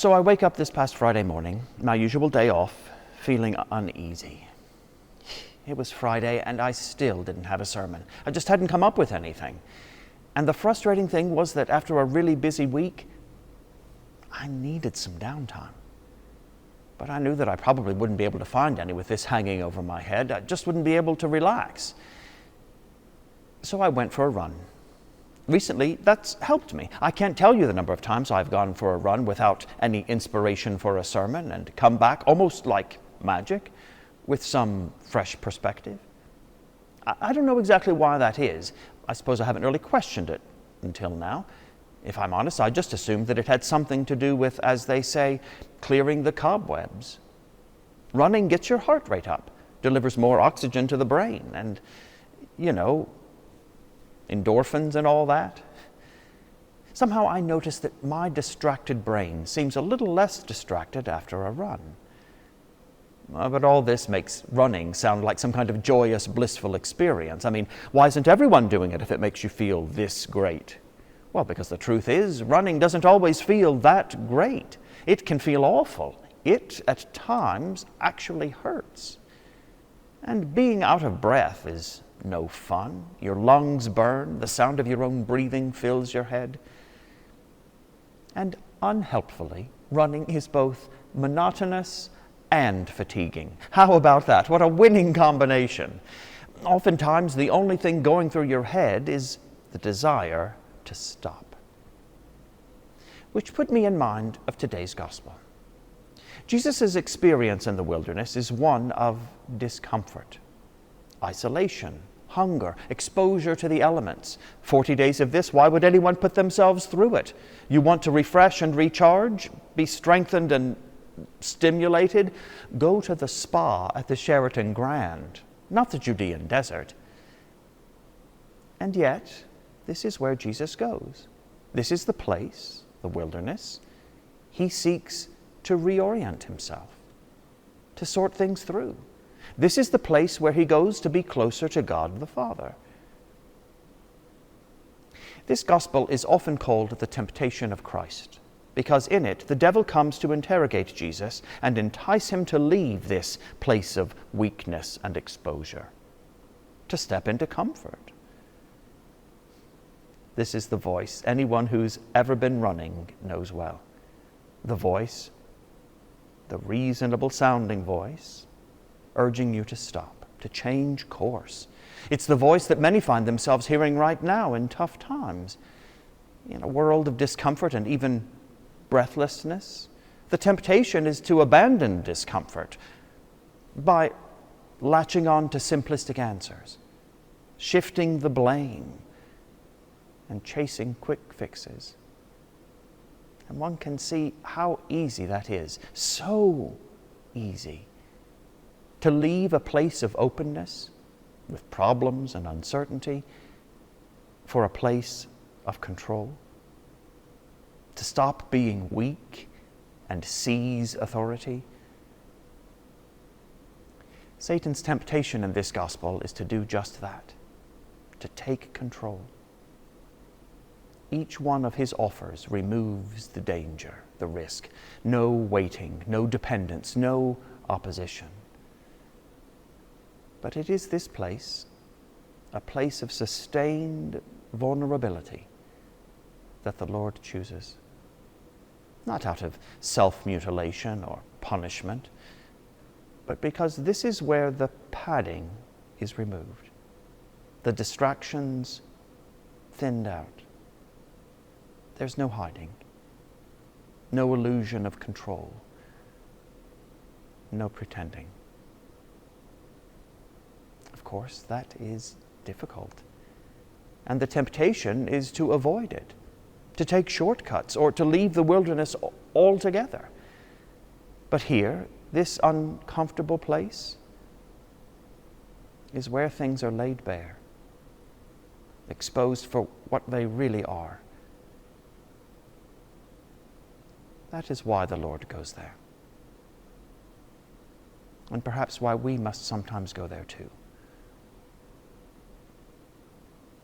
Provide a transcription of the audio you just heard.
So I wake up this past Friday morning, my usual day off, feeling uneasy. It was Friday and I still didn't have a sermon. I just hadn't come up with anything. And the frustrating thing was that after a really busy week, I needed some downtime. But I knew that I probably wouldn't be able to find any with this hanging over my head. I just wouldn't be able to relax. So I went for a run. Recently, that's helped me. I can't tell you the number of times I've gone for a run without any inspiration for a sermon and come back almost like magic with some fresh perspective. I don't know exactly why that is. I suppose I haven't really questioned it until now. If I'm honest, I just assumed that it had something to do with, as they say, clearing the cobwebs. Running gets your heart rate up, delivers more oxygen to the brain, and, endorphins and all that. Somehow I notice that my distracted brain seems a little less distracted after a run. But all this makes running sound like some kind of joyous, blissful experience. I mean, why isn't everyone doing it if it makes you feel this great? Well, because the truth is, running doesn't always feel that great. It can feel awful. It, at times, actually hurts. And being out of breath is no fun. Your lungs burn. The sound of your own breathing fills your head. And unhelpfully, running is both monotonous and fatiguing. How about that? What a winning combination. Oftentimes, the only thing going through your head is the desire to stop. Which put me in mind of today's gospel. Jesus' experience in the wilderness is one of discomfort, isolation, hunger, exposure to the elements. 40 days of this, why would anyone put themselves through it? You want to refresh and recharge, be strengthened and stimulated? Go to the spa at the Sheraton Grand, not the Judean desert. And yet, this is where Jesus goes. This is the place, the wilderness. He seeks to reorient himself, to sort things through. This is the place where he goes to be closer to God the Father. This gospel is often called the temptation of Christ, because in it the devil comes to interrogate Jesus and entice him to leave this place of weakness and exposure, to step into comfort. This is the voice anyone who's ever been running knows well. The voice, the reasonable sounding voice, urging you to stop, to change course. It's the voice that many find themselves hearing right now in tough times. In a world of discomfort and even breathlessness, the temptation is to abandon discomfort by latching on to simplistic answers, shifting the blame, and chasing quick fixes. And one can see how easy that is, so easy, to leave a place of openness with problems and uncertainty for a place of control, to stop being weak and seize authority. Satan's temptation in this gospel is to do just that, to take control. Each one of his offers removes the danger, the risk. No waiting, no dependence, no opposition. But it is this place, a place of sustained vulnerability, that the Lord chooses. Not out of self-mutilation or punishment, but because this is where the padding is removed, the distractions thinned out. There's no hiding, no illusion of control, no pretending. Of course, that is difficult. And the temptation is to avoid it, to take shortcuts, or to leave the wilderness altogether. But here, this uncomfortable place is where things are laid bare, exposed for what they really are. That is why the Lord goes there. And perhaps why we must sometimes go there too.